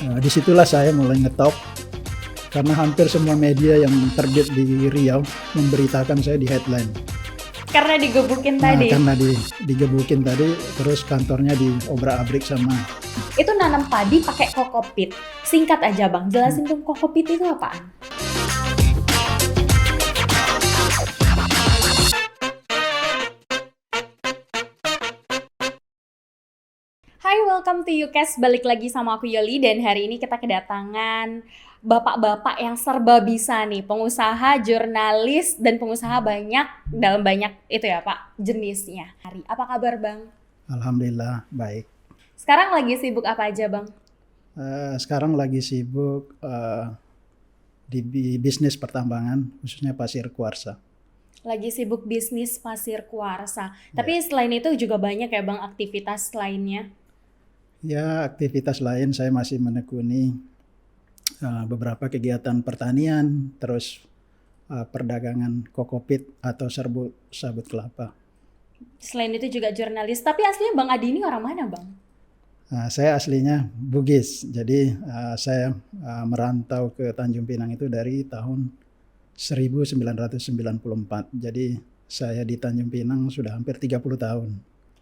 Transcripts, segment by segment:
Disitulah saya mulai ngetop karena hampir semua media yang terbit di Riau memberitakan saya di headline. Karena digebukin Nah, tadi. karena digebukin tadi, terus kantornya diobrak-abrik sama. Itu nanam padi pakai kokopit. Singkat aja Bang, jelasin tuh kokopit itu apaan? Hai, welcome to UCast. Balik lagi sama aku Yoli dan hari ini kita kedatangan bapak-bapak yang serba bisa nih, pengusaha, jurnalis, dan pengusaha banyak dalam banyak itu ya Pak, jenisnya. Apa kabar Bang? Alhamdulillah baik. Sekarang lagi sibuk apa aja Bang? Sekarang lagi sibuk di bisnis pertambangan, khususnya pasir kuarsa. Lagi sibuk bisnis pasir kuarsa. Tapi selain itu juga banyak ya Bang aktivitas lainnya. Ya, aktivitas lain saya masih menekuni beberapa kegiatan pertanian, terus perdagangan kokopit atau sabut kelapa. Selain itu juga jurnalis. Tapi aslinya Bang Adi ini orang mana Bang? Saya aslinya Bugis, jadi saya merantau ke Tanjung Pinang itu dari tahun 1994. Jadi saya di Tanjung Pinang sudah hampir 30 tahun.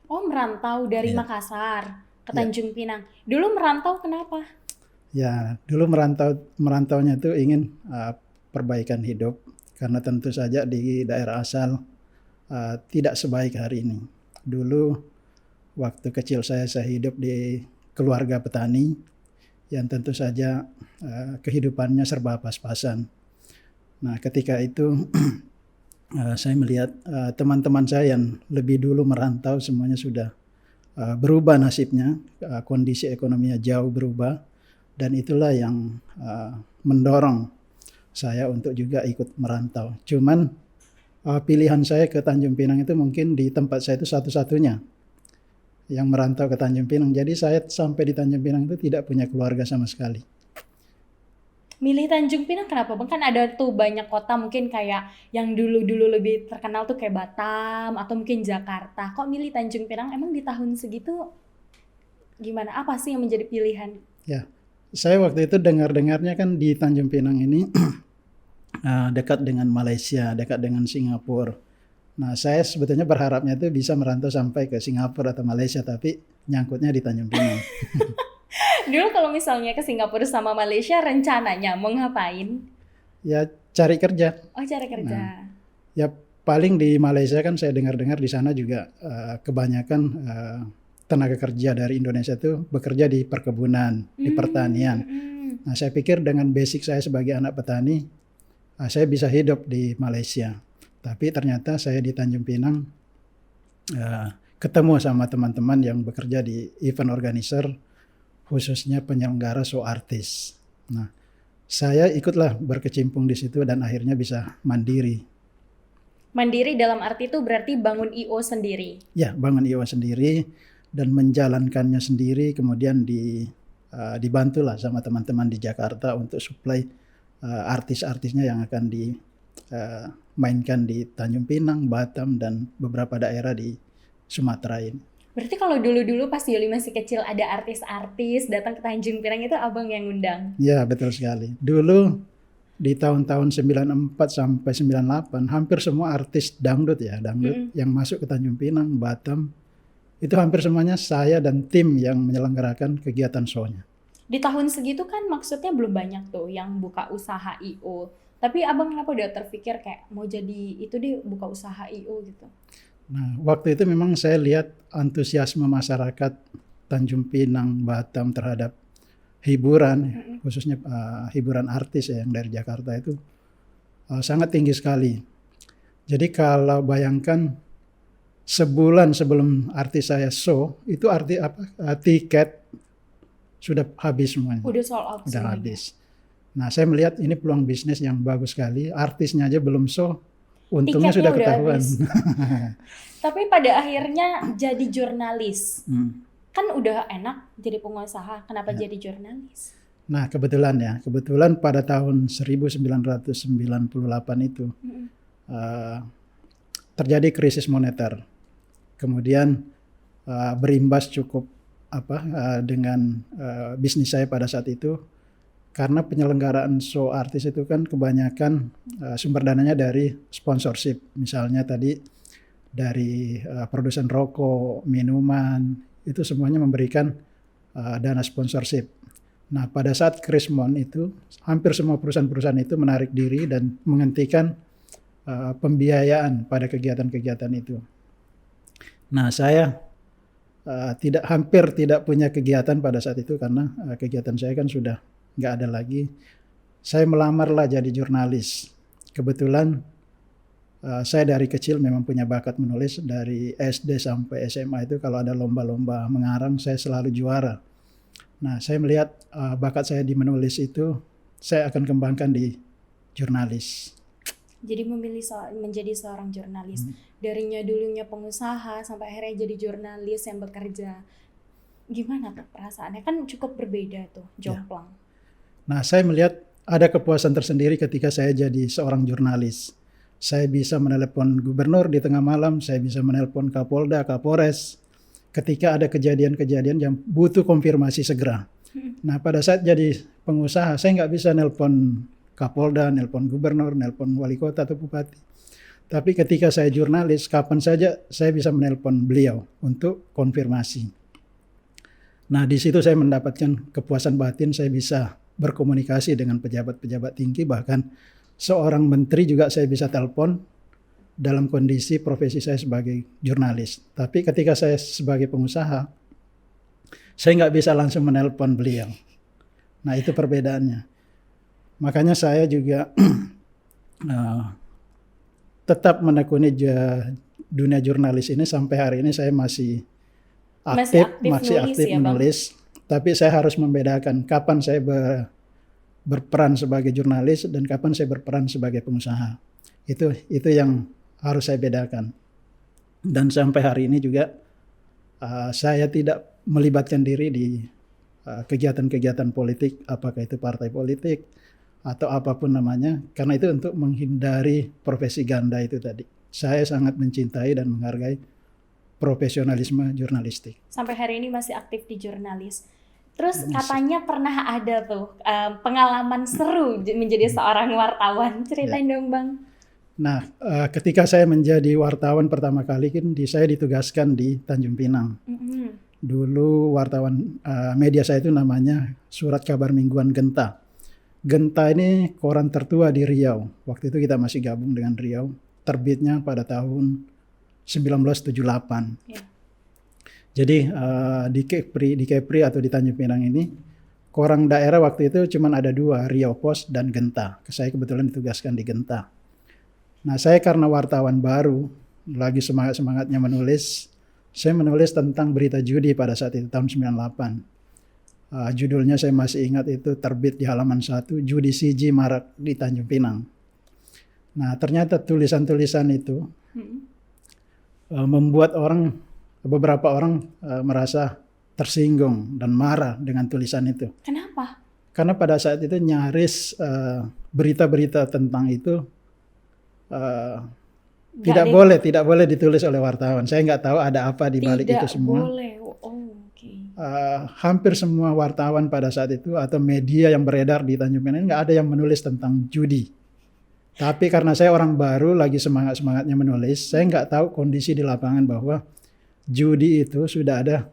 Oh, merantau dari Iya. Makassar ke Ya. Tanjung Pinang. Dulu merantau kenapa? Ya, dulu merantaunya itu ingin perbaikan hidup karena tentu saja di daerah asal tidak sebaik hari ini. Dulu waktu kecil saya hidup di keluarga petani yang tentu saja kehidupannya serba pas-pasan. Nah, ketika itu saya melihat teman-teman saya yang lebih dulu merantau semuanya sudah berubah nasibnya, kondisi ekonominya jauh berubah, dan itulah yang mendorong saya untuk juga ikut merantau. Cuman pilihan saya ke Tanjung Pinang itu mungkin di tempat saya itu satu-satunya yang merantau ke Tanjung Pinang. Jadi saya sampai di Tanjung Pinang itu tidak punya keluarga sama sekali. Milih Tanjung Pinang kenapa Bang? Kan ada tuh banyak kota mungkin kayak yang dulu-dulu lebih terkenal tuh kayak Batam atau mungkin Jakarta. Kok milih Tanjung Pinang? Emang di tahun segitu gimana? Apa sih yang menjadi pilihan? Ya, saya waktu itu dengar-dengarnya kan di Tanjung Pinang ini dekat dengan Malaysia, dekat dengan Singapura. Nah, saya sebetulnya berharapnya itu bisa merantau sampai ke Singapura atau Malaysia, tapi nyangkutnya di Tanjung Pinang. Dulu kalau misalnya ke Singapura sama Malaysia rencananya mau ngapain? Ya, cari kerja. Oh, cari kerja. Ya, paling di Malaysia kan saya dengar-dengar di sana juga kebanyakan tenaga kerja dari Indonesia itu bekerja di perkebunan, di pertanian. Nah, saya pikir dengan basic saya sebagai anak petani, saya bisa hidup di Malaysia. Tapi ternyata saya di Tanjung Pinang ketemu sama teman-teman yang bekerja di event organizer, khususnya penyelenggara show artis. Nah, saya ikutlah berkecimpung di situ dan akhirnya bisa mandiri. Mandiri dalam arti itu berarti bangun IO sendiri. Ya, bangun IO sendiri dan menjalankannya sendiri, kemudian dibantulah sama teman-teman di Jakarta untuk supply artis-artisnya yang akan dimainkan di Tanjung Pinang, Batam, dan beberapa daerah di Sumatera ini. Berarti kalau dulu-dulu pas Yoli masih kecil ada artis-artis datang ke Tanjung Pinang itu abang yang ngundang? Ya, betul sekali. Dulu di tahun-tahun 94 sampai 98 hampir semua artis dangdut yang masuk ke Tanjung Pinang, Batam, itu hampir semuanya saya dan tim yang menyelenggarakan kegiatan show-nya. Di tahun segitu kan maksudnya belum banyak tuh yang buka usaha IO. Tapi abang kenapa udah terpikir kayak mau jadi itu deh buka usaha IO gitu? Nah, waktu itu memang saya lihat antusiasme masyarakat Tanjung Pinang, Batam terhadap hiburan, khususnya hiburan artis yang dari Jakarta itu sangat tinggi sekali. Jadi kalau bayangkan sebulan sebelum artis saya show, itu tiket sudah habis semuanya. Udah sold out Udah semuanya. habis. Nah, saya melihat ini peluang bisnis yang bagus sekali. Artisnya aja belum show, untungnya Tiketnya sudah udah ketahuan. habis. Tapi pada akhirnya jadi jurnalis. Kan udah enak jadi pengusaha, kenapa jadi jurnalis? Nah, kebetulan pada tahun 1998 itu terjadi krisis moneter. Kemudian berimbas cukup dengan bisnis saya pada saat itu, karena penyelenggaraan show artis itu kan kebanyakan sumber dananya dari sponsorship, misalnya tadi dari produsen rokok, minuman, itu semuanya memberikan dana sponsorship. Nah, pada saat Krismon itu hampir semua perusahaan-perusahaan itu menarik diri dan menghentikan pembiayaan pada kegiatan-kegiatan itu. Nah, saya hampir tidak punya kegiatan pada saat itu karena kegiatan saya kan sudah nggak ada lagi. Saya melamarlah jadi jurnalis. Kebetulan saya dari kecil memang punya bakat menulis. Dari SD sampai SMA itu kalau ada lomba-lomba mengarang saya selalu juara. Nah, saya melihat bakat saya di menulis itu saya akan kembangkan di jurnalis. Jadi memilih menjadi seorang jurnalis. Darinya dulunya pengusaha sampai akhirnya jadi jurnalis yang bekerja. Gimana tuh perasaannya? Kan cukup berbeda tuh, jomplang. Nah, saya melihat ada kepuasan tersendiri ketika saya jadi seorang jurnalis. Saya bisa menelepon gubernur di tengah malam, saya bisa menelepon Kapolda, Kapolres, ketika ada kejadian-kejadian yang butuh konfirmasi segera. Nah, pada saat jadi pengusaha, saya nggak bisa nelpon Kapolda, nelpon gubernur, nelpon wali kota atau bupati. Tapi ketika saya jurnalis, kapan saja saya bisa menelpon beliau untuk konfirmasi. Nah, di situ saya mendapatkan kepuasan batin, saya bisa berkomunikasi dengan pejabat-pejabat tinggi, bahkan seorang menteri juga saya bisa telepon dalam kondisi profesi saya sebagai jurnalis. Tapi ketika saya sebagai pengusaha, saya nggak bisa langsung menelpon beliau. Nah, itu perbedaannya. Makanya saya juga tetap menekuni dunia jurnalis ini sampai hari ini. Saya masih aktif menulis. Tapi saya harus membedakan kapan saya berperan sebagai jurnalis dan kapan saya berperan sebagai pengusaha. Itu yang harus saya bedakan. Dan sampai hari ini juga saya tidak melibatkan diri di kegiatan-kegiatan politik, apakah itu partai politik atau apapun namanya, karena itu untuk menghindari profesi ganda itu tadi. Saya sangat mencintai dan menghargai profesionalisme jurnalistik. Sampai hari ini masih aktif di jurnalis. Terus katanya pernah ada tuh pengalaman seru menjadi seorang wartawan. Ceritain dong, Bang. Nah, ketika saya menjadi wartawan pertama kali kan saya ditugaskan di Tanjung Pinang. Dulu wartawan media saya itu namanya Surat Kabar Mingguan Genta. Genta ini koran tertua di Riau. Waktu itu kita masih gabung dengan Riau. Terbitnya pada tahun 1978. Yeah. Jadi di Kepri atau di Tanjung Pinang ini, koran daerah waktu itu cuma ada 2, Riau Pos dan Genta. Saya kebetulan ditugaskan di Genta. Nah, saya karena wartawan baru, lagi semangat-semangatnya menulis, saya menulis tentang berita judi pada saat itu, tahun 98. Judulnya saya masih ingat, itu terbit di halaman 1, judi siji marak di Tanjung Pinang. Nah, ternyata tulisan-tulisan itu membuat beberapa orang merasa tersinggung dan marah dengan tulisan itu. Kenapa? Karena pada saat itu nyaris berita-berita tentang itu tidak boleh ditulis oleh wartawan. Saya nggak tahu ada apa di balik itu semua. Tidak boleh. Hampir semua wartawan pada saat itu atau media yang beredar di Tanjung Pinang nggak ada yang menulis tentang judi. Tapi karena saya orang baru lagi semangat-semangatnya menulis, saya nggak tahu kondisi di lapangan bahwa judi itu sudah ada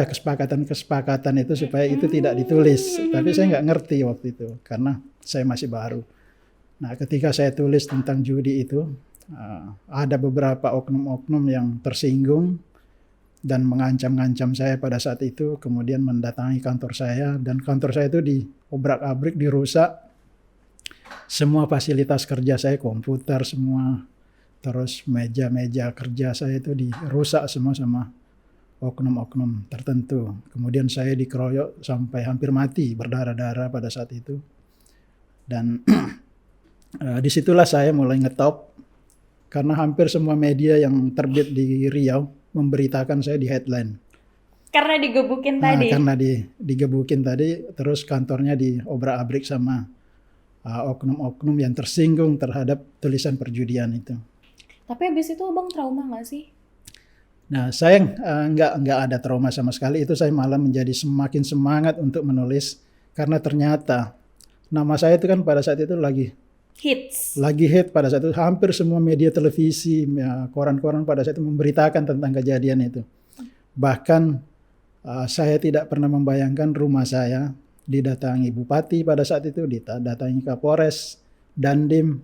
kesepakatan itu supaya itu tidak ditulis. Tapi saya nggak ngerti waktu itu karena saya masih baru. Nah, ketika saya tulis tentang judi itu, ada beberapa oknum-oknum yang tersinggung dan mengancam-ngancam saya pada saat itu, kemudian mendatangi kantor saya, dan kantor saya itu diobrak-abrik, dirusak. Semua fasilitas kerja saya, komputer semua, terus meja-meja kerja saya itu dirusak semua sama oknum-oknum tertentu. Kemudian saya dikeroyok sampai hampir mati, berdarah-darah pada saat itu. Dan disitulah saya mulai ngetop, karena hampir semua media yang terbit di Riau memberitakan saya di headline. Karena digebukin tadi? Karena digebukin tadi, terus kantornya diobrak-abrik sama oknum-oknum yang tersinggung terhadap tulisan perjudian itu. Tapi habis itu Abang trauma gak sih? Nah, saya nggak ada trauma sama sekali. Itu saya malah menjadi semakin semangat untuk menulis karena ternyata nama saya itu kan pada saat itu Hits. lagi hit pada saat itu. Hampir semua media televisi, ya, koran-koran pada saat itu memberitakan tentang kejadian itu. Bahkan saya tidak pernah membayangkan rumah saya didatangi bupati pada saat itu, didatangi Kapolres, Dandim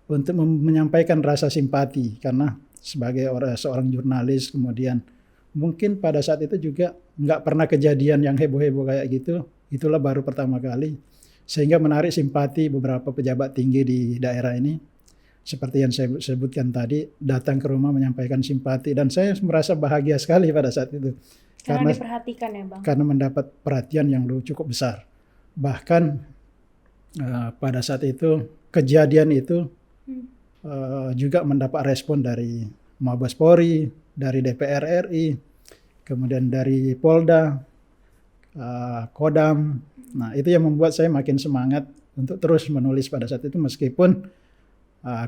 untuk menyampaikan rasa simpati karena sebagai seorang jurnalis, kemudian mungkin pada saat itu juga nggak pernah kejadian yang heboh-heboh kayak gitu. Itulah baru pertama kali, sehingga menarik simpati beberapa pejabat tinggi di daerah ini. Seperti yang saya sebutkan tadi, datang ke rumah menyampaikan simpati, dan saya merasa bahagia sekali pada saat itu Karena karena diperhatikan ya Bang. karena mendapat perhatian yang cukup besar. Bahkan pada saat itu kejadian itu juga mendapat respon dari Mabes Polri, dari DPR RI, kemudian dari Polda, Kodam. Nah, itu yang membuat saya makin semangat untuk terus menulis pada saat itu meskipun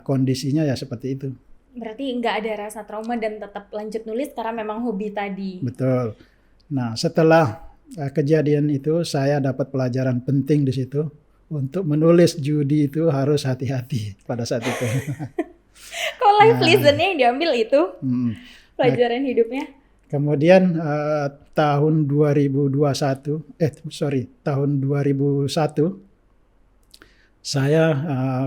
kondisinya ya seperti itu. Berarti nggak ada rasa trauma dan tetap lanjut nulis karena memang hobi tadi. Betul. Nah, setelah kejadian itu saya dapat pelajaran penting di situ. Untuk menulis judi itu harus hati-hati pada saat itu. Kalau life lessonnya yang diambil itu Hmm. pelajaran hidupnya. Kemudian tahun 2001 saya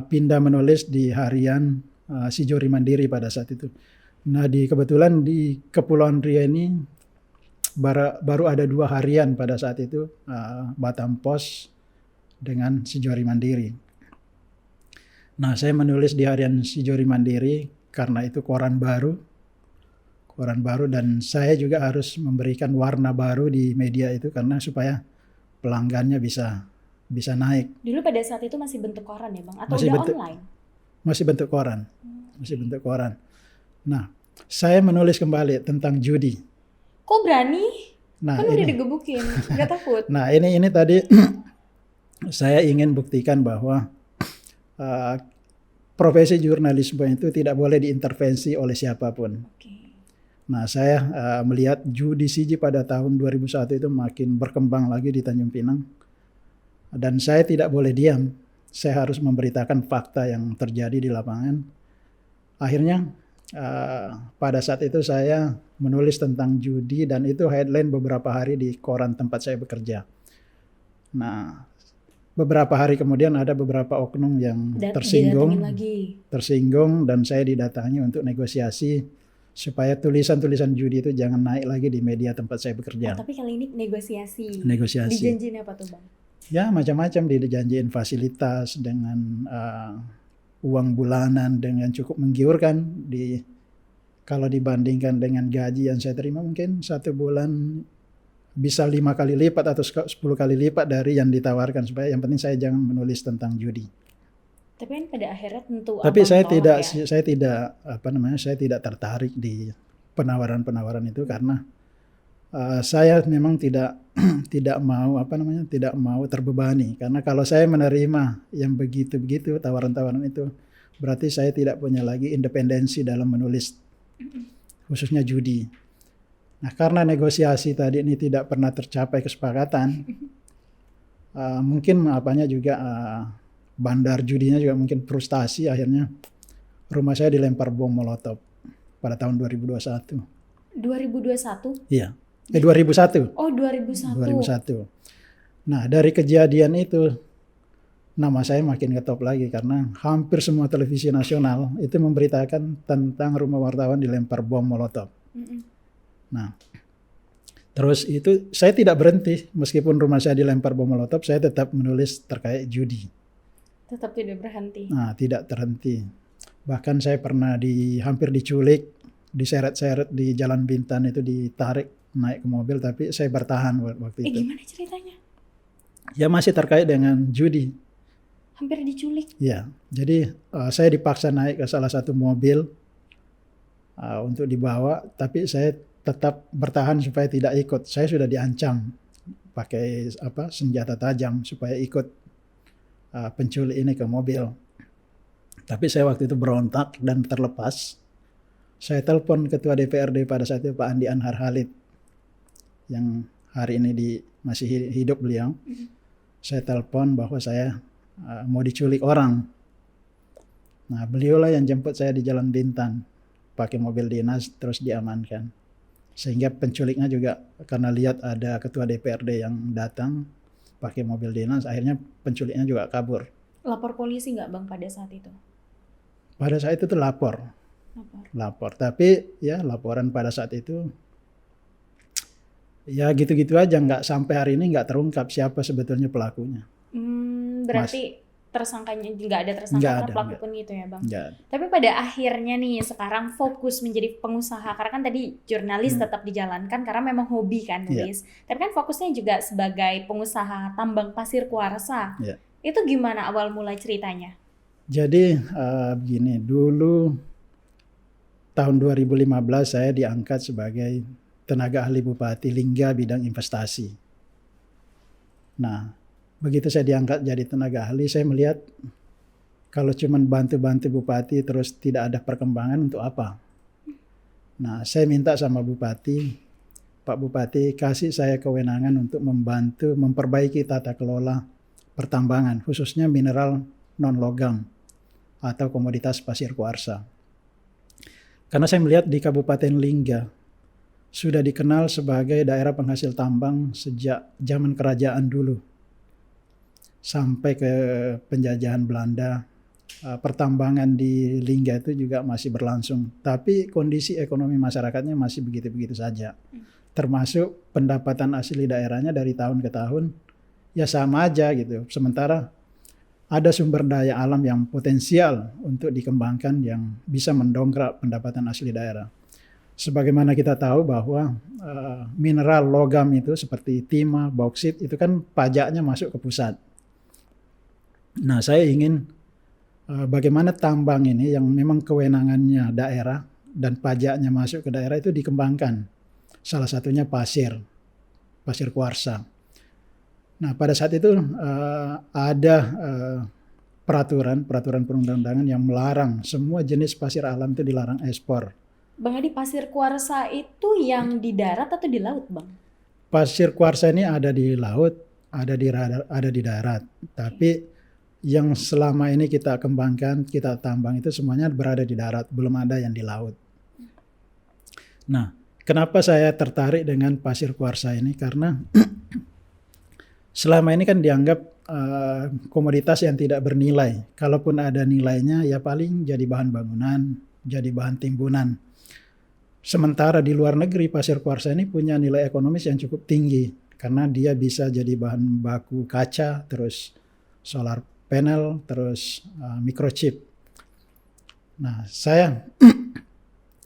pindah menulis di harian Sijori Mandiri pada saat itu. Nah, kebetulan di Kepulauan Riau ini baru ada 2 harian pada saat itu, Batam Pos dengan Sijori Mandiri. Nah, saya menulis di harian Sijori Mandiri karena itu koran baru dan saya juga harus memberikan warna baru di media itu karena supaya pelanggannya bisa naik. Dulu pada saat itu masih bentuk koran ya Bang? Atau Masih udah bentuk- online? Masih bentuk koran. Nah, saya menulis kembali tentang judi. Kok berani? Nah, Kan udah ini. digebukin, nggak takut? Nah, ini tadi saya ingin buktikan bahwa profesi jurnalisme itu tidak boleh diintervensi oleh siapapun. Oke. Nah, saya melihat judi CG pada tahun 2001 itu makin berkembang lagi di Tanjung Pinang. Dan saya tidak boleh diam. Saya harus memberitakan fakta yang terjadi di lapangan. Akhirnya pada saat itu saya menulis tentang judi dan itu headline beberapa hari di koran tempat saya bekerja. Nah, beberapa hari kemudian ada beberapa oknum yang Didatengin lagi. tersinggung dan saya didatangi untuk negosiasi supaya tulisan-tulisan judi itu jangan naik lagi di media tempat saya bekerja. Oh, tapi kali ini negosiasi. Negosiasi. Dijanjiin apa tuh Bang? Ya, macam-macam, dijanjiin fasilitas dengan uang bulanan dengan cukup menggiurkan kalau dibandingkan dengan gaji yang saya terima mungkin 1 bulan bisa 5 kali lipat atau 10 kali lipat dari yang ditawarkan supaya yang penting saya jangan menulis tentang judi. Tapi kan pada akhirnya tentu Tapi Abang saya tolak saya tidak tertarik di penawaran-penawaran itu karena saya memang tidak mau terbebani karena kalau saya menerima yang begitu-begitu tawaran-tawaran itu berarti saya tidak punya lagi independensi dalam menulis khususnya judi. Nah, karena negosiasi tadi ini tidak pernah tercapai kesepakatan, mungkin bandar judinya juga mungkin frustasi, akhirnya rumah saya dilempar bom molotov pada tahun 2021. 2021? Iya. 2001. Oh, 2001. 2001. Nah, dari kejadian itu nama saya makin ngetop lagi karena hampir semua televisi nasional itu memberitakan tentang rumah wartawan dilempar bom molotov. Nah, terus itu saya tidak berhenti meskipun rumah saya dilempar bom molotov, saya tetap menulis terkait judi. Tetap tidak berhenti. Nah, tidak terhenti. Bahkan saya pernah hampir diculik, diseret-seret di Jalan Bintan itu, ditarik naik ke mobil, tapi saya bertahan waktu itu. Gimana ceritanya? Ya masih terkait dengan judi. Hampir diculik. Ya, jadi saya dipaksa naik ke salah satu mobil untuk dibawa, tapi saya tetap bertahan supaya tidak ikut. Saya sudah diancam pakai senjata tajam supaya ikut penculik ini ke mobil. Tapi saya waktu itu berontak dan terlepas. Saya telepon Ketua DPRD pada saat itu Pak Andi Anhar Halid, yang hari ini masih hidup beliau. Saya telepon bahwa saya mau diculik orang. Nah, beliaulah yang jemput saya di Jalan Bintang pakai mobil dinas, terus diamankan. Sehingga penculiknya juga karena lihat ada Ketua DPRD yang datang pakai mobil dinas, akhirnya penculiknya juga kabur. Lapor polisi nggak Bang pada saat itu? Pada saat itu tuh lapor. Tapi ya laporan pada saat itu ya gitu-gitu aja, nggak sampai hari ini nggak terungkap siapa sebetulnya pelakunya. Berarti tersangkanya nggak ada tersangka Nggak atau ada, pelaku nggak. pun gitu ya Bang? Nggak. Tapi pada akhirnya nih sekarang fokus menjadi pengusaha, karena kan tadi jurnalis tetap dijalankan karena memang hobi kan nulis. Tapi kan fokusnya juga sebagai pengusaha tambang pasir kuarsa. Itu gimana awal mulai ceritanya? Jadi begini, dulu tahun 2015 saya diangkat sebagai tenaga ahli Bupati Lingga bidang investasi. Nah, begitu saya diangkat jadi tenaga ahli, saya melihat kalau cuma bantu-bantu Bupati terus tidak ada perkembangan, untuk apa? Nah, saya minta sama Bupati, Pak Bupati kasih saya kewenangan untuk membantu memperbaiki tata kelola pertambangan, khususnya mineral non-logam atau komoditas pasir kuarsa. Karena saya melihat di Kabupaten Lingga sudah dikenal sebagai daerah penghasil tambang sejak zaman kerajaan dulu. Sampai ke penjajahan Belanda, pertambangan di Lingga itu juga masih berlangsung. Tapi kondisi ekonomi masyarakatnya masih begitu-begitu saja. Termasuk pendapatan asli daerahnya dari tahun ke tahun ya sama aja gitu. Sementara ada sumber daya alam yang potensial untuk dikembangkan yang bisa mendongkrak pendapatan asli daerah. Sebagaimana kita tahu bahwa mineral logam itu seperti timah, bauksit itu kan pajaknya masuk ke pusat. Nah, saya ingin bagaimana tambang ini yang memang kewenangannya daerah dan pajaknya masuk ke daerah itu dikembangkan. Salah satunya pasir kuarsa. Nah, pada saat itu ada peraturan perundang-undangan yang melarang semua jenis pasir alam itu dilarang ekspor. Bang Adi, pasir kuarsa itu yang di darat atau di laut, Bang? Pasir kuarsa ini ada di laut, ada di darat. Tapi yang selama ini kita kembangkan, kita tambang itu semuanya berada di darat, belum ada yang di laut. Nah, kenapa saya tertarik dengan pasir kuarsa ini? Karena selama ini kan dianggap komoditas yang tidak bernilai. Kalaupun ada nilainya ya paling jadi bahan bangunan, jadi bahan timbunan. Sementara di luar negeri pasir kuarsa ini punya nilai ekonomis yang cukup tinggi. Karena dia bisa jadi bahan baku kaca, terus solar panel, terus microchip. Nah, saya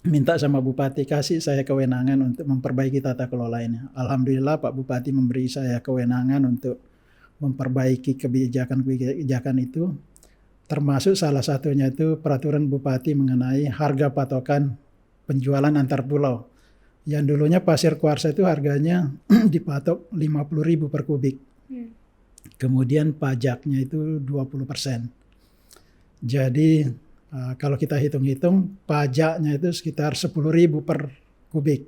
minta sama Bupati kasih saya kewenangan untuk memperbaiki tata kelola ini. Alhamdulillah Pak Bupati memberi saya kewenangan untuk memperbaiki kebijakan itu, termasuk salah satunya itu peraturan Bupati mengenai harga patokan penjualan antar pulau. Yang dulunya pasir kuarsa itu harganya dipatok 50.000 per kubik. Kemudian pajaknya itu 20%. Jadi kalau kita hitung-hitung pajaknya itu sekitar 10.000 per kubik.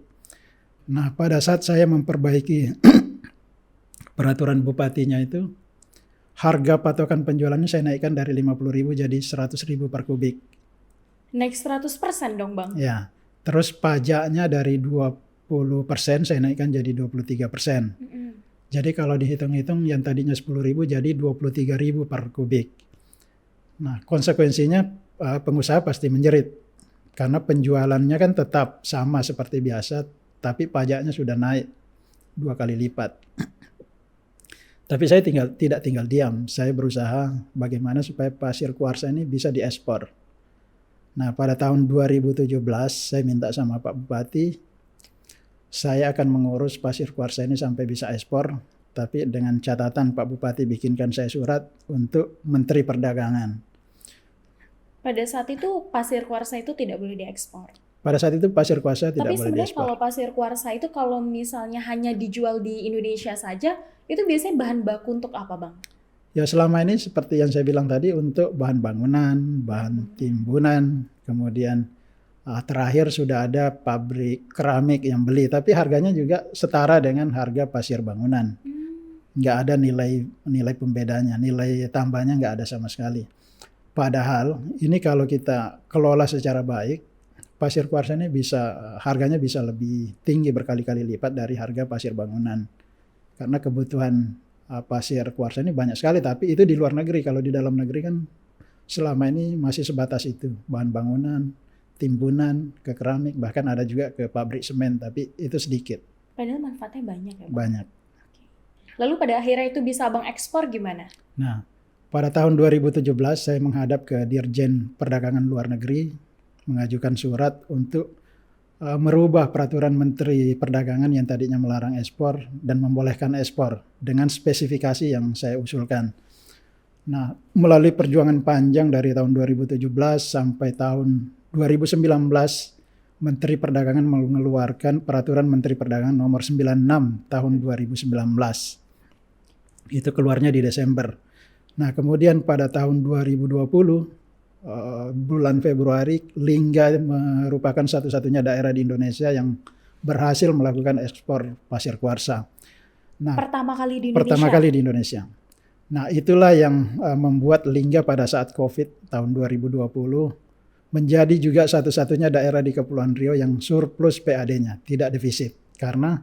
Nah, pada saat saya memperbaiki peraturan bupatinya itu, harga patokan penjualannya saya naikkan dari 50.000 jadi 100.000 per kubik. Naik 100% dong, Bang? Ya, terus pajaknya dari 20% saya naikkan jadi 23%. Jadi kalau dihitung-hitung yang tadinya 10.000 jadi 23.000 per kubik. Nah, konsekuensinya pengusaha pasti menjerit karena penjualannya kan tetap sama seperti biasa, tapi pajaknya sudah naik 2 kali lipat. Tapi saya tidak tinggal diam. Saya berusaha bagaimana supaya pasir kuarsa ini bisa diekspor. Nah, pada tahun 2017 saya minta sama Pak Bupati, saya akan mengurus pasir kuarsa ini sampai bisa ekspor, tapi dengan catatan Pak Bupati bikinkan saya surat untuk Menteri Perdagangan. Pada saat itu pasir kuarsa itu tidak boleh diekspor. Pada saat itu pasir kuarsa tidak boleh diekspor. Tapi sebenarnya kalau pasir kuarsa itu kalau misalnya hanya dijual di Indonesia saja, itu biasanya bahan baku untuk apa, Bang? Ya selama ini seperti yang saya bilang tadi, untuk bahan bangunan, bahan timbunan, kemudian Terakhir sudah ada pabrik keramik yang beli, tapi harganya juga setara dengan harga pasir bangunan. Nggak ada nilai pembedanya, nilai tambahnya nggak ada sama sekali. Padahal ini kalau kita kelola secara baik, pasir kuarsa ini harganya bisa lebih tinggi berkali-kali lipat dari harga pasir bangunan. Karena kebutuhan pasir kuarsa ini banyak sekali, tapi itu di luar negeri. Kalau di dalam negeri kan selama ini masih sebatas itu, bahan bangunan, timbunan, ke keramik, bahkan ada juga ke pabrik semen, tapi itu sedikit. Padahal manfaatnya banyak ya Bang? Banyak. Lalu pada akhirnya itu bisa Abang ekspor gimana? Nah, pada tahun 2017 saya menghadap ke Dirjen Perdagangan Luar Negeri, mengajukan surat untuk merubah peraturan Menteri Perdagangan yang tadinya melarang ekspor dan membolehkan ekspor dengan spesifikasi yang saya usulkan. Nah, melalui perjuangan panjang dari tahun 2017 sampai tahun 2019, Menteri Perdagangan mengeluarkan peraturan Menteri Perdagangan nomor 96 tahun 2019. Itu keluarnya di Desember. Nah, kemudian pada tahun 2020, bulan Februari, Lingga merupakan satu-satunya daerah di Indonesia yang berhasil melakukan ekspor pasir kuarsa. Nah, pertama kali di Indonesia? Pertama kali di Indonesia. Nah, itulah yang membuat Lingga pada saat COVID tahun 2020 menjadi juga satu-satunya daerah di Kepulauan Riau yang surplus PAD-nya, tidak defisit. Karena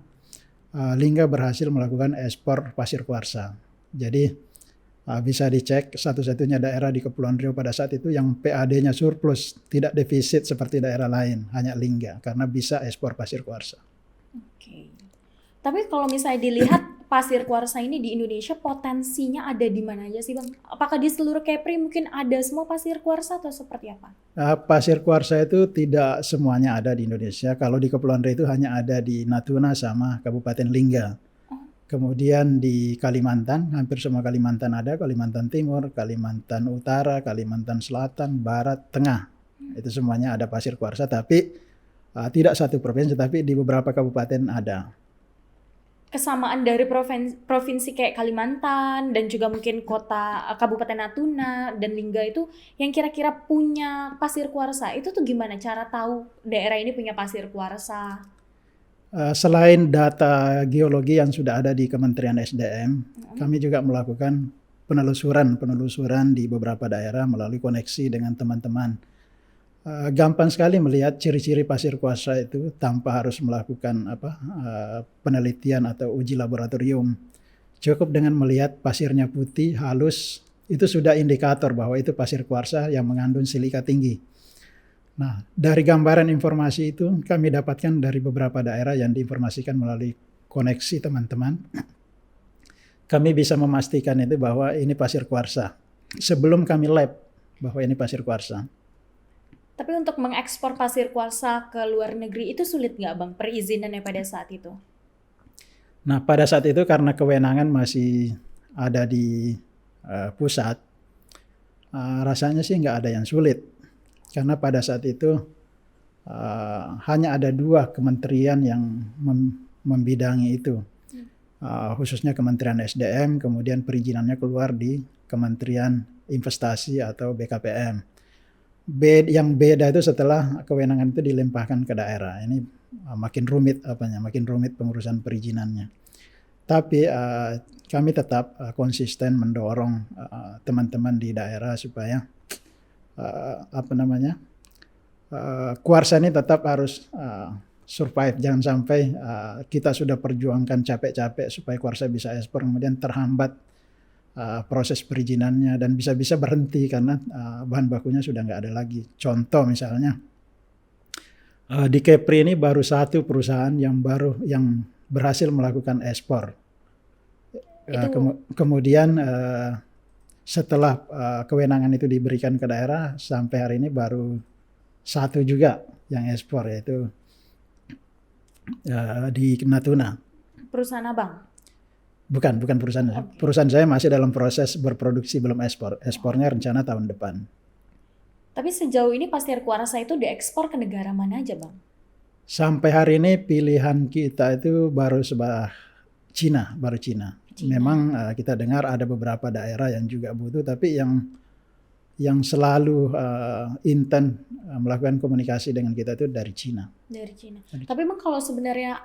Lingga berhasil melakukan ekspor pasir kuarsa. Jadi bisa dicek satu-satunya daerah di Kepulauan Riau pada saat itu yang PAD-nya surplus, tidak defisit seperti daerah lain, hanya Lingga, karena bisa ekspor pasir kuarsa. Oke. Tapi kalau misalnya dilihat pasir kuarsa ini di Indonesia potensinya ada di mana aja sih Bang? Apakah di seluruh Kepri mungkin ada semua pasir kuarsa atau seperti apa? Pasir kuarsa itu tidak semuanya ada di Indonesia. Kalau di Kepulauan Riau itu hanya ada di Natuna sama Kabupaten Lingga. Kemudian di Kalimantan, hampir semua Kalimantan ada, Kalimantan Timur, Kalimantan Utara, Kalimantan Selatan, Barat, Tengah. Itu semuanya ada pasir kuarsa, tapi tidak satu provinsi, tapi di beberapa kabupaten ada. Kesamaan dari provinsi kayak Kalimantan dan juga mungkin kota Kabupaten Natuna dan Lingga itu yang kira-kira punya pasir kuarsa, itu tuh gimana cara tahu daerah ini punya pasir kuarsa? Selain data geologi yang sudah ada di Kementerian SDM, kami juga melakukan penelusuran di beberapa daerah melalui koneksi dengan teman-teman. Gampang sekali melihat ciri-ciri pasir kuarsa itu tanpa harus melakukan penelitian atau uji laboratorium. Cukup dengan melihat pasirnya putih, halus, itu sudah indikator bahwa itu pasir kuarsa yang mengandung silika tinggi. Nah, dari gambaran informasi itu kami dapatkan dari beberapa daerah yang diinformasikan melalui koneksi teman-teman. Kami bisa memastikan itu bahwa ini pasir kuarsa sebelum kami lab bahwa ini pasir kuarsa. Tapi untuk mengekspor pasir kuarsa ke luar negeri itu sulit nggak Bang perizinannya pada saat itu? Nah, pada saat itu karena kewenangan masih ada di pusat, rasanya sih nggak ada yang sulit. Karena pada saat itu hanya ada 2 kementerian yang membidangi itu. Khususnya Kementerian SDM, kemudian perizinannya keluar di Kementerian Investasi atau BKPM. Yang beda itu setelah kewenangan itu dilimpahkan ke daerah. Ini makin rumit pengurusan perizinannya. Tapi kami tetap konsisten mendorong teman-teman di daerah supaya kuarsa ini tetap harus survive. Jangan sampai kita sudah perjuangkan capek-capek supaya kuarsa bisa ekspor, kemudian terhambat proses perizinannya dan bisa-bisa berhenti karena bahan bakunya sudah nggak ada lagi. Contoh misalnya di Kepri ini baru 1 perusahaan yang berhasil melakukan ekspor. Kemudian setelah kewenangan itu diberikan ke daerah sampai hari ini baru 1 juga yang ekspor, yaitu di Natuna. Perusahaan Abang? Bukan perusahaan. Okay. Perusahaan saya masih dalam proses berproduksi, belum ekspor. Ekspornya rencana tahun depan. Tapi sejauh ini pasir kuarsa itu diekspor ke negara mana aja Bang? Sampai hari ini pilihan kita itu baru Cina. Memang kita dengar ada beberapa daerah yang juga butuh, tapi yang yang selalu intent melakukan komunikasi dengan kita itu dari Cina. Dari Cina. Tapi emang kalau sebenarnya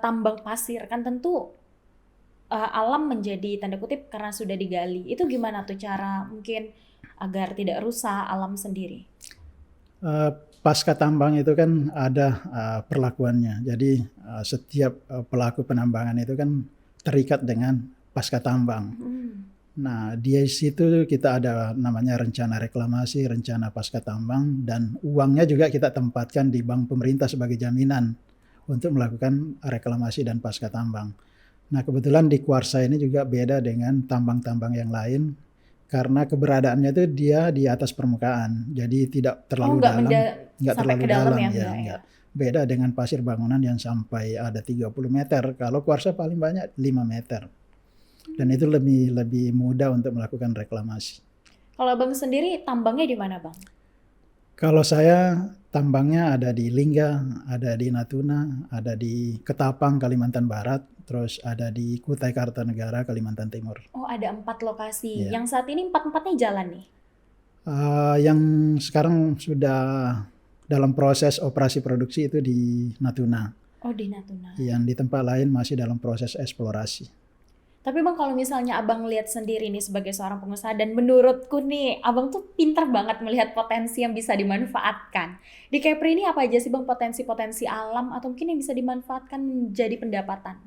tambang pasir kan tentu alam menjadi tanda kutip karena sudah digali. Itu gimana tuh cara mungkin agar tidak rusak alam sendiri? Pasca tambang itu kan ada perlakuannya. Jadi setiap pelaku penambangan itu kan terikat dengan pasca tambang. Nah, di situ kita ada namanya rencana reklamasi, rencana pasca tambang, dan uangnya juga kita tempatkan di bank pemerintah sebagai jaminan untuk melakukan reklamasi dan pasca tambang. Nah, kebetulan di Kuarsa ini juga beda dengan tambang-tambang yang lain karena keberadaannya itu dia di atas permukaan, jadi tidak terlalu dalam, nggak terlalu dalam ya, enggak. Beda dengan pasir bangunan yang sampai ada 30 meter. Kalau Kuarsa paling banyak 5 meter. Dan itu lebih mudah untuk melakukan reklamasi. Kalau Bang sendiri tambangnya di mana, Bang? Kalau saya tambangnya ada di Lingga, ada di Natuna, ada di Ketapang, Kalimantan Barat, terus ada di Kutai Kartanegara, Kalimantan Timur. Oh, ada 4 lokasi. Yang saat ini 4-empatnya jalan nih? Yang sekarang sudah dalam proses operasi produksi itu di Natuna. Oh, di Natuna. Yang di tempat lain masih dalam proses eksplorasi. Tapi Bang, kalau misalnya Abang lihat sendiri nih sebagai seorang pengusaha, dan menurutku nih, Abang tuh pintar banget melihat potensi yang bisa dimanfaatkan. Di Kepri ini apa aja sih Bang potensi-potensi alam atau mungkin yang bisa dimanfaatkan menjadi pendapatan?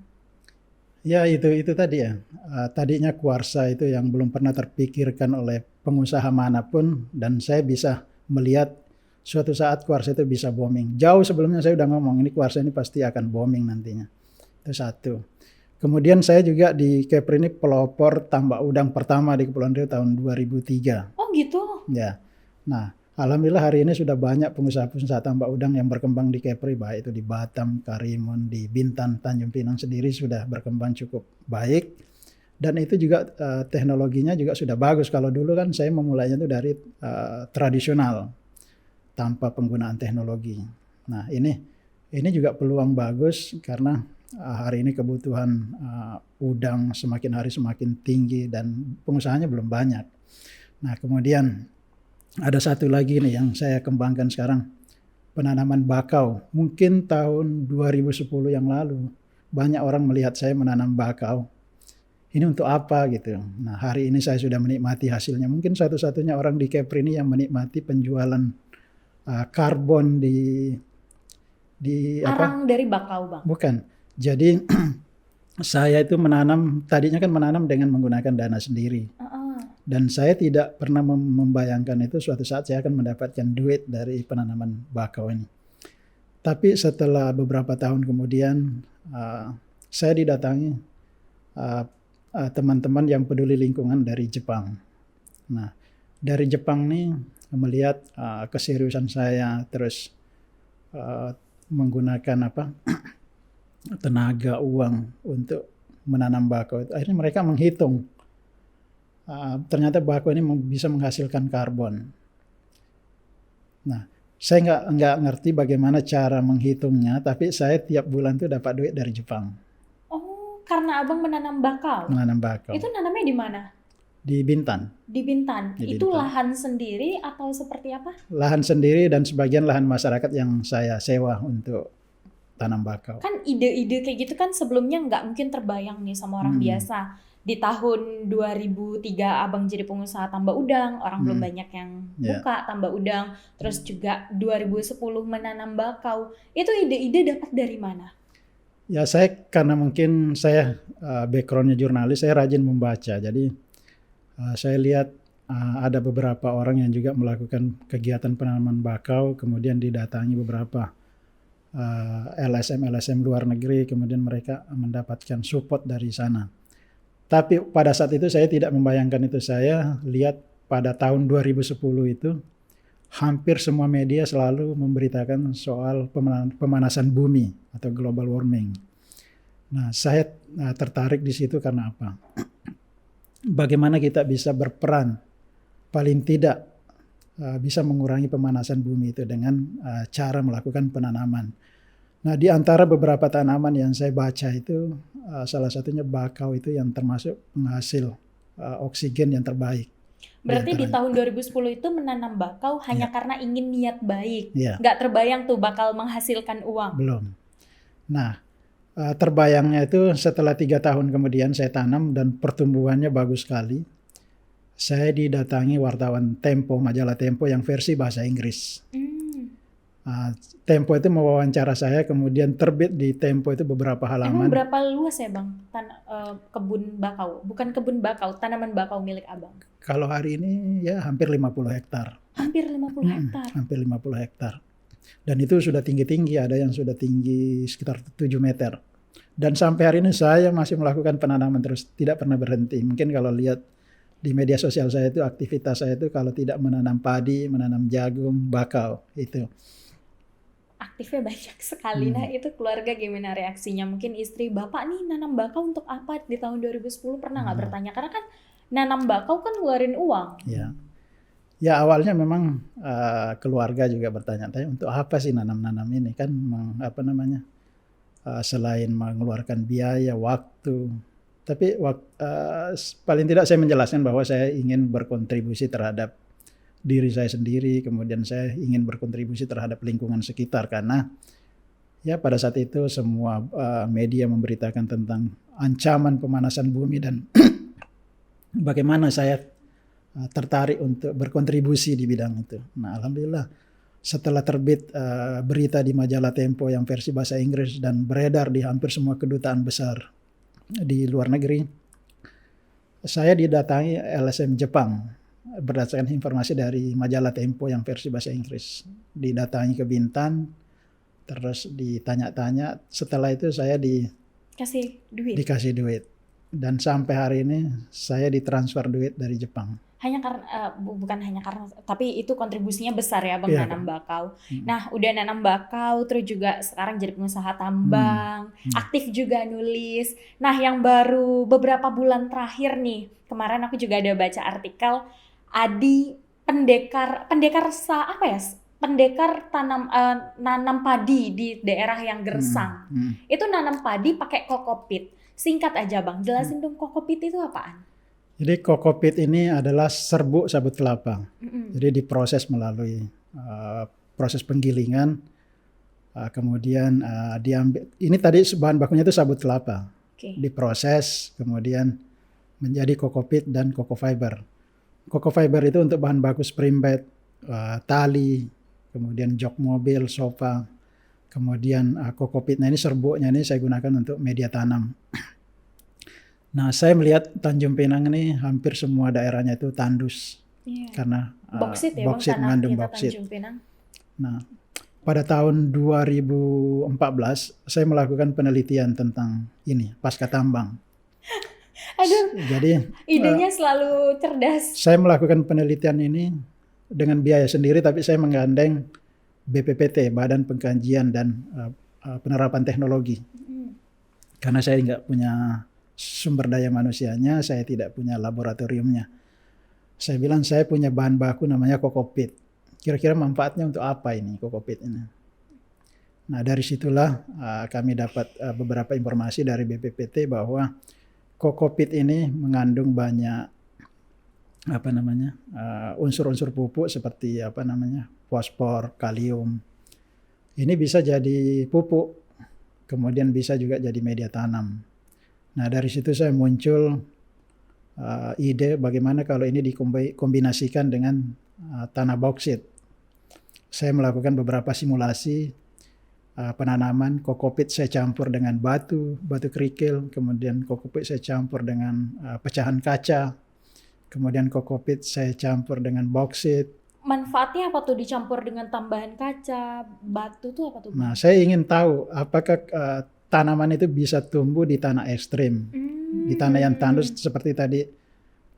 Ya itu tadi ya. Tadinya Kuarsa itu yang belum pernah terpikirkan oleh pengusaha manapun, dan saya bisa melihat suatu saat Kuarsa itu bisa booming. Jauh sebelumnya saya udah ngomong ini Kuarsa ini pasti akan booming nantinya. Itu satu. Kemudian saya juga di Kepri ini pelopor tambak udang pertama di Kepulauan Riau tahun 2003. Oh gitu? Ya. Nah, alhamdulillah hari ini sudah banyak pengusaha-pengusaha tambak udang yang berkembang di Kepri, baik itu di Batam, Karimun, di Bintan, Tanjung Pinang sendiri sudah berkembang cukup baik. Dan itu juga teknologinya juga sudah bagus. Kalau dulu kan saya memulainya itu dari tradisional tanpa penggunaan teknologi. Nah, ini juga peluang bagus karena hari ini kebutuhan udang semakin hari semakin tinggi dan pengusahanya belum banyak. Nah, kemudian ada satu lagi nih yang saya kembangkan sekarang, penanaman bakau. Mungkin tahun 2010 yang lalu banyak orang melihat saya menanam bakau. Ini untuk apa gitu. Nah, hari ini saya sudah menikmati hasilnya. Mungkin satu-satunya orang di Kepri ini yang menikmati penjualan karbon di arang dari bakau, Bang? Bukan. Jadi saya itu tadinya kan menanam dengan menggunakan dana sendiri. Dan saya tidak pernah membayangkan itu suatu saat saya akan mendapatkan duit dari penanaman bakau ini. Tapi setelah beberapa tahun kemudian saya didatangi teman-teman yang peduli lingkungan dari Jepang. Nah, dari Jepang nih melihat keseriusan saya, terus menggunakan tenaga uang untuk menanam bakau. Akhirnya mereka menghitung ternyata bakau ini bisa menghasilkan karbon. Nah, saya nggak ngerti bagaimana cara menghitungnya, tapi saya tiap bulan tuh dapat duit dari Jepang. Oh, karena Abang menanam bakau? Menanam bakau. Itu nanamnya di mana? Di Bintan. Di Bintan. Itu lahan sendiri atau seperti apa? Lahan sendiri dan sebagian lahan masyarakat yang saya sewa untuk tanam bakau. Kan ide-ide kayak gitu kan sebelumnya nggak mungkin terbayang nih sama orang biasa. Di tahun 2003 Abang jadi pengusaha tambak udang, orang belum banyak yang buka tambak udang. Terus juga 2010 menanam bakau. Itu ide-ide dapat dari mana? Ya karena mungkin saya backgroundnya jurnalis, saya rajin membaca. Jadi saya lihat ada beberapa orang yang juga melakukan kegiatan penanaman bakau, kemudian didatangi beberapa LSM luar negeri, kemudian mereka mendapatkan support dari sana. Tapi pada saat itu saya tidak membayangkan itu. Saya lihat pada tahun 2010 itu hampir semua media selalu memberitakan soal pemanasan bumi atau global warming. Nah, saya tertarik di situ karena apa? Bagaimana kita bisa berperan paling tidak bisa mengurangi pemanasan bumi itu dengan cara melakukan penanaman. Nah, di antara beberapa tanaman yang saya baca itu salah satunya bakau itu yang termasuk penghasil oksigen yang terbaik. Berarti di antaranya. tahun 2010 itu menanam bakau hanya karena ingin niat baik. Iya, Nggak terbayang tuh bakal menghasilkan uang. belum. Nah, terbayangnya itu setelah 3 tahun kemudian saya tanam dan pertumbuhannya bagus sekali. Saya didatangi wartawan Tempo, majalah Tempo yang versi bahasa Inggris. Tempo itu mewawancara saya, kemudian terbit di Tempo itu beberapa Emang halaman. berapa luas ya Bang kebun bakau? Bukan kebun bakau, tanaman bakau milik Abang. Kalau hari ini ya hampir 50 hektar. Hampir 50 hektar. Hampir 50 hektar. Dan itu sudah tinggi-tinggi, ada yang sudah tinggi sekitar 7 meter. Dan sampai hari ini saya masih melakukan penanaman terus, tidak pernah berhenti. Mungkin kalau lihat di media sosial saya itu, aktivitas saya itu kalau tidak menanam padi, menanam jagung, bakau, itu. Aktifnya banyak sekali. Nah itu keluarga gimana reaksinya? Mungkin istri, bapak nih nanam bakau untuk apa di tahun 2010 pernah nggak bertanya? Karena kan nanam bakau kan ngeluarin uang. Ya awalnya memang keluarga juga bertanya-tanya untuk apa sih nanam-nanam ini kan selain mengeluarkan biaya, waktu. Tapi paling tidak saya menjelaskan bahwa saya ingin berkontribusi terhadap diri saya sendiri, kemudian saya ingin berkontribusi terhadap lingkungan sekitar karena ya pada saat itu semua media memberitakan tentang ancaman pemanasan bumi dan bagaimana saya tertarik untuk berkontribusi di bidang itu. Nah, alhamdulillah setelah terbit berita di majalah Tempo yang versi bahasa Inggris dan beredar di hampir semua kedutaan besar di luar negeri, saya didatangi LSM Jepang berdasarkan informasi dari majalah Tempo yang versi bahasa Inggris. Didatangi ke Bintan, terus ditanya-tanya. Setelah itu saya dikasih duit. Dan sampai hari ini saya ditransfer duit dari Jepang. Hanya karena bukan hanya karena, tapi itu kontribusinya besar ya Bang, nanam bakau. Nah udah nanam bakau, terus juga sekarang jadi pengusaha tambang, aktif juga nulis. Nah yang baru beberapa bulan terakhir nih, kemarin aku juga ada baca artikel Adi pendekar nanam padi di daerah yang gersang. Itu nanam padi pakai kokopit. Singkat aja Bang, jelasin dong kokopit itu apaan? Jadi kokopit ini adalah serbuk sabut kelapa. Jadi diproses melalui proses penggilingan, kemudian diambil. Ini tadi bahan bakunya itu sabut kelapa. Diproses, kemudian menjadi kokopit dan koko fiber. Koko fiber itu untuk bahan baku spring bed, tali, kemudian jok mobil, sofa. Kemudian kokopitnya ini, serbuknya ini saya gunakan untuk media tanam. Nah, saya melihat Tanjung Pinang ini hampir semua daerahnya itu tandus. Karena boksit mengandung boksit. Nah, pada tahun 2014 saya melakukan penelitian tentang ini, pasca tambang. Aduh, jadi idenya selalu cerdas. Saya melakukan penelitian ini dengan biaya sendiri, tapi saya menggandeng BPPT, Badan Pengkajian dan Penerapan Teknologi. Karena saya nggak punya sumber daya manusianya, saya tidak punya laboratoriumnya. Saya bilang saya punya bahan baku namanya kokopit. Kira-kira manfaatnya untuk apa ini kokopit ini? Nah dari situlah kami dapat beberapa informasi dari BPPT bahwa kokopit ini mengandung banyak unsur-unsur pupuk seperti fosfor, kalium. Ini bisa jadi pupuk, kemudian bisa juga jadi media tanam. Nah dari situ saya muncul ide bagaimana kalau ini dikombinasikan dengan tanah bauksit. Saya melakukan beberapa simulasi penanaman kokopit, saya campur dengan batu kerikil, kemudian kokopit saya campur dengan pecahan kaca, kemudian kokopit saya campur dengan bauksit. Manfaatnya apa tuh dicampur dengan tambahan kaca, batu tuh apa tuh? Nah saya ingin tahu apakah tanaman itu bisa tumbuh di tanah ekstrim, di tanah yang tandus seperti tadi.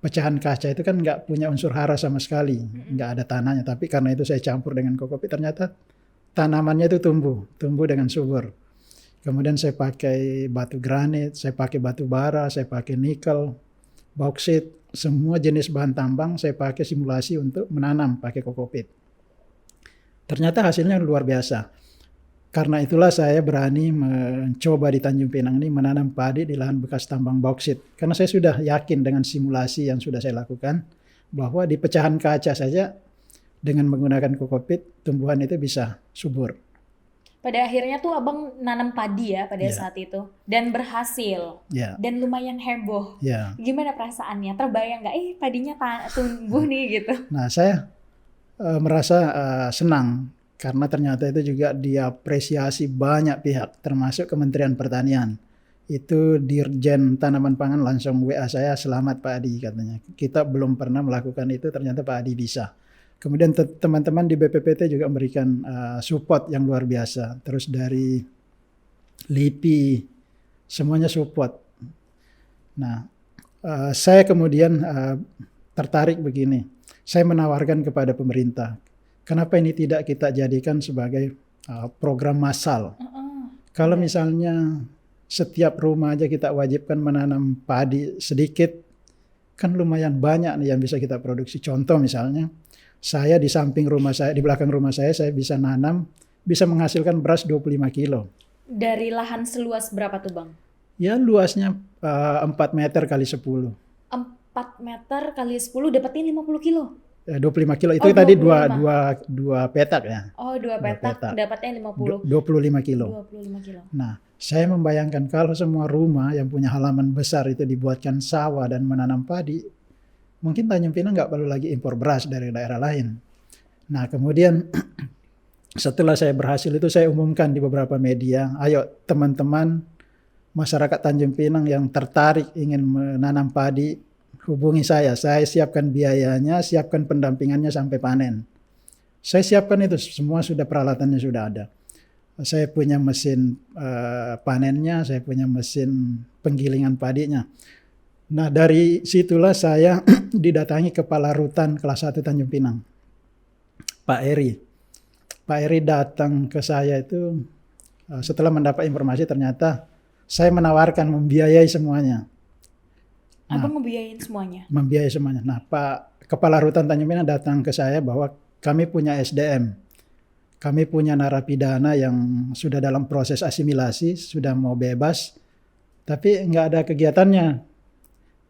Pecahan kaca itu kan nggak punya unsur hara sama sekali, nggak ada tanahnya. Tapi karena itu saya campur dengan kokopit, ternyata tanamannya itu tumbuh dengan subur. Kemudian saya pakai batu granit, saya pakai batu bara, saya pakai nikel, bauksit, semua jenis bahan tambang saya pakai simulasi untuk menanam pakai kokopit. Ternyata hasilnya luar biasa. Karena itulah saya berani mencoba di Tanjung Pinang ini menanam padi di lahan bekas tambang bauksit. Karena saya sudah yakin dengan simulasi yang sudah saya lakukan bahwa di pecahan kaca saja dengan menggunakan kokopit tumbuhan itu bisa subur. Pada akhirnya tuh abang nanam padi ya pada Ya, saat itu dan berhasil ya, dan lumayan heboh. ya. Gimana perasaannya? Terbayang nggak? Padinya tumbuh nih gitu. Nah, saya merasa senang karena ternyata itu juga diapresiasi banyak pihak, termasuk Kementerian Pertanian. Itu Dirjen Tanaman Pangan langsung WA saya, "Selamat Pak Adi," katanya. "Kita belum pernah melakukan itu, ternyata Pak Adi bisa." Kemudian teman-teman di BPPT juga memberikan support yang luar biasa. Terus dari LIPI, semuanya support. Nah, saya kemudian tertarik begini. Saya menawarkan kepada pemerintah, kenapa ini tidak kita jadikan sebagai program massal? Kalau Iya. misalnya setiap rumah aja kita wajibkan menanam padi sedikit, kan lumayan banyak nih yang bisa kita produksi. Contoh misalnya, saya di samping rumah saya, di belakang rumah saya bisa nanam, bisa menghasilkan beras 25 kilo. Dari lahan seluas berapa tuh Bang? Ya luasnya 4 meter kali 10. 4 meter kali 10 dapetin 50 kilo. 25 kilo itu Oh, tadi 25. dua petak ya. Oh, 2 Dua petak petak. dapatnya 50. 25 kilo. 25 kilo. Nah, saya membayangkan kalau semua rumah yang punya halaman besar itu dibuatkan sawah dan menanam padi, mungkin Tanjung Pinang nggak perlu lagi impor beras dari daerah lain. Nah, kemudian setelah saya berhasil itu saya umumkan di beberapa media, ayo teman-teman masyarakat Tanjung Pinang yang tertarik ingin menanam padi, hubungi saya siapkan biayanya, siapkan pendampingannya sampai panen. Saya siapkan itu, semua sudah peralatannya sudah ada. Saya punya mesin panennya, saya punya mesin penggilingan padinya. Nah, dari situlah saya didatangi Kepala Rutan kelas 1 Tanjung Pinang, Pak Eri. Pak Eri datang ke saya itu setelah mendapat informasi ternyata saya menawarkan membiayai semuanya. Abang ngebiayain semuanya? Membiayai semuanya. Nah, Pak Kepala Rutan Tanjung Pinang datang ke saya bahwa kami punya SDM. Kami punya narapidana yang sudah dalam proses asimilasi, sudah mau bebas, tapi nggak ada kegiatannya.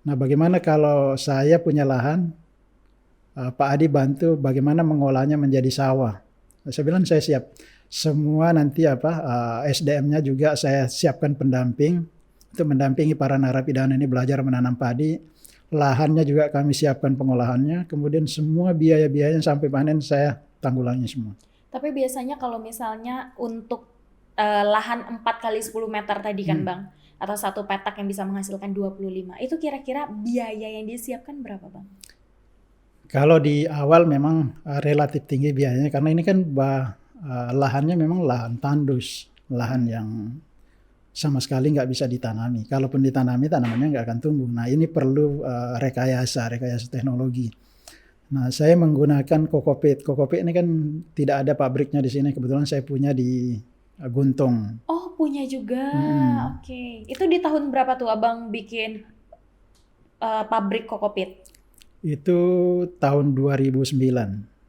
Nah, bagaimana kalau saya punya lahan, Pak Adi bantu bagaimana mengolahnya menjadi sawah. Saya bilang saya siap. Semua nanti SDM-nya juga saya siapkan pendamping untuk mendampingi para narapidana ini belajar menanam padi. Lahannya juga kami siapkan pengolahannya. Kemudian semua biaya-biayanya sampai panen saya tanggulangi semua. Tapi biasanya kalau misalnya untuk lahan 4 kali 10 meter tadi kan Bang, atau satu petak yang bisa menghasilkan 25, itu kira-kira biaya yang disiapkan berapa Bang? Kalau di awal memang relatif tinggi biayanya karena ini kan lahannya memang lahan tandus, lahan yang sama sekali nggak bisa ditanami. Kalaupun ditanami tanamannya nggak akan tumbuh. Nah, ini perlu rekayasa teknologi. Nah, saya menggunakan kokopit. Kokopit ini kan tidak ada pabriknya di sini. Kebetulan saya punya di Guntung. Oh, punya juga. Oke. Itu di tahun berapa tuh Abang bikin pabrik kokopit? Itu tahun 2009.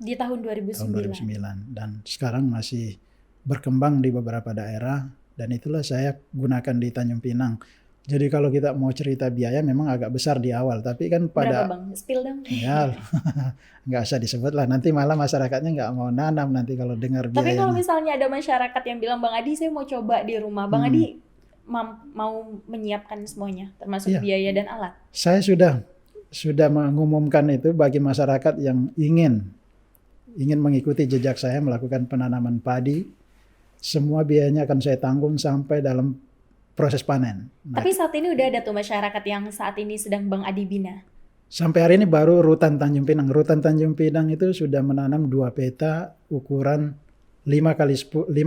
Di tahun 2009. Dan sekarang masih berkembang di beberapa daerah. Dan itulah saya gunakan di Tanjung Pinang. Jadi kalau kita mau cerita biaya memang agak besar di awal, tapi kan berapa Bang? Spill dong. Ya, nggak usah disebut lah. Nanti malah masyarakatnya nggak mau nanam nanti kalau dengar biayanya. Tapi kalau misalnya ada masyarakat yang bilang, Bang Adi saya mau coba di rumah, Bang Adi mau menyiapkan semuanya, termasuk biaya dan alat. Saya sudah mengumumkan itu bagi masyarakat yang ingin mengikuti jejak saya melakukan penanaman padi. Semua biayanya akan saya tanggung sampai dalam proses panen. Tapi saat ini udah ada tuh masyarakat yang saat ini sedang Bang Adi bina. Sampai hari ini baru Rutan Tanjung Pinang. Rutan Tanjung Pinang itu sudah menanam 2 peta ukuran 5 kali 25.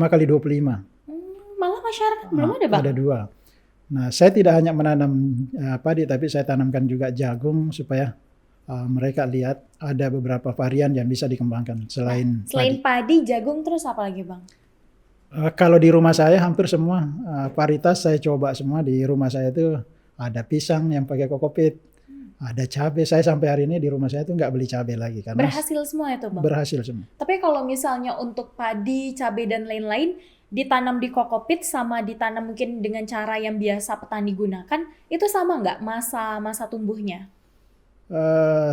Malah masyarakat belum ada Bang? Ada 2. Nah, saya tidak hanya menanam padi, tapi saya tanamkan juga jagung supaya mereka lihat ada beberapa varian yang bisa dikembangkan selain padi, jagung, terus apa lagi Bang? Kalau di rumah saya hampir semua varietas saya coba semua. Di rumah saya itu ada pisang yang pakai kokopit, ada cabai. Saya sampai hari ini di rumah saya itu nggak beli cabai lagi karena berhasil semua itu Bang? Berhasil semua. Tapi kalau misalnya untuk padi, cabai dan lain-lain ditanam di kokopit sama ditanam mungkin dengan cara yang biasa petani gunakan, itu sama nggak masa tumbuhnya?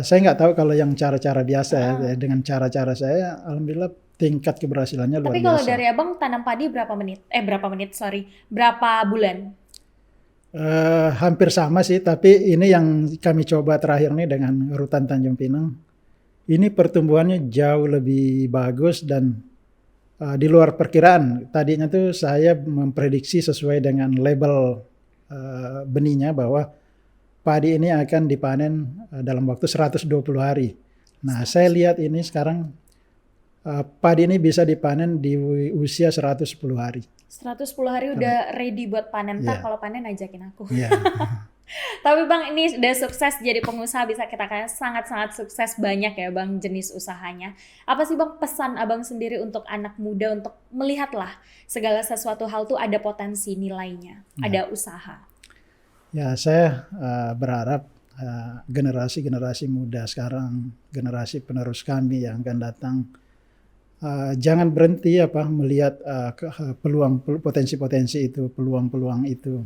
Saya nggak tahu kalau yang cara-cara biasa ya. Ah. Dengan cara-cara saya, alhamdulillah tingkat keberhasilannya luar Tapi kalau biasa. dari abang tanam padi berapa bulan? Hampir sama sih, tapi ini yang kami coba terakhir nih dengan Rutan Tanjung Pinang. Ini pertumbuhannya jauh lebih bagus dan di luar perkiraan. Tadinya tuh saya memprediksi sesuai dengan label benihnya bahwa padi ini akan dipanen dalam waktu 120 hari. Nah, saya lihat ini sekarang padi ini bisa dipanen di usia 110 hari. 110 hari udah ready buat panen. Ntar Iya. kalau panen ajakin aku. Iya. Tapi Bang, ini udah sukses jadi pengusaha, bisa kita katakan sangat-sangat sukses, banyak ya Bang jenis usahanya. Apa sih Bang pesan Abang sendiri untuk anak muda untuk melihatlah segala sesuatu hal tuh ada potensi nilainya, ada usaha. Ya, saya berharap generasi-generasi muda sekarang, generasi penerus kami yang akan datang, jangan berhenti melihat peluang, potensi-potensi itu, peluang-peluang itu.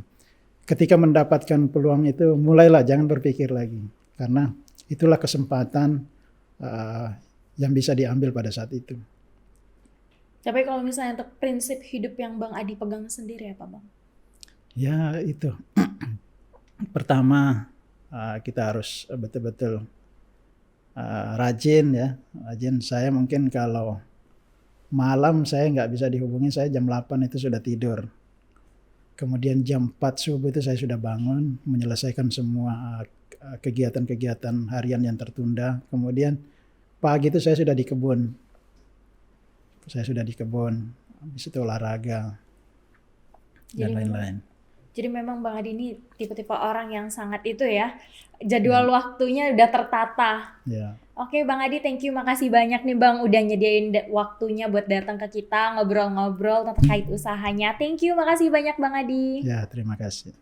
Ketika mendapatkan peluang itu, mulailah, jangan berpikir lagi, karena itulah kesempatan yang bisa diambil pada saat itu. Tapi kalau misalnya untuk prinsip hidup yang Bang Adi pegang sendiri apa Bang? Ya itu, pertama kita harus betul-betul rajin ya, rajin. Saya mungkin kalau malam saya nggak bisa dihubungi, saya jam 8 itu sudah tidur. Kemudian jam 4 subuh itu saya sudah bangun, menyelesaikan semua kegiatan-kegiatan harian yang tertunda. Kemudian pagi itu saya sudah di kebun. Habis itu olahraga, dan lain-lain. Jadi memang Bang Adi ini tipe-tipe orang yang sangat itu ya, jadwal waktunya udah tertata. Ya. Oke Bang Adi, thank you, makasih banyak nih Bang udah nyediain waktunya buat datang ke kita ngobrol-ngobrol terkait usahanya. Thank you, makasih banyak Bang Adi. Ya, terima kasih.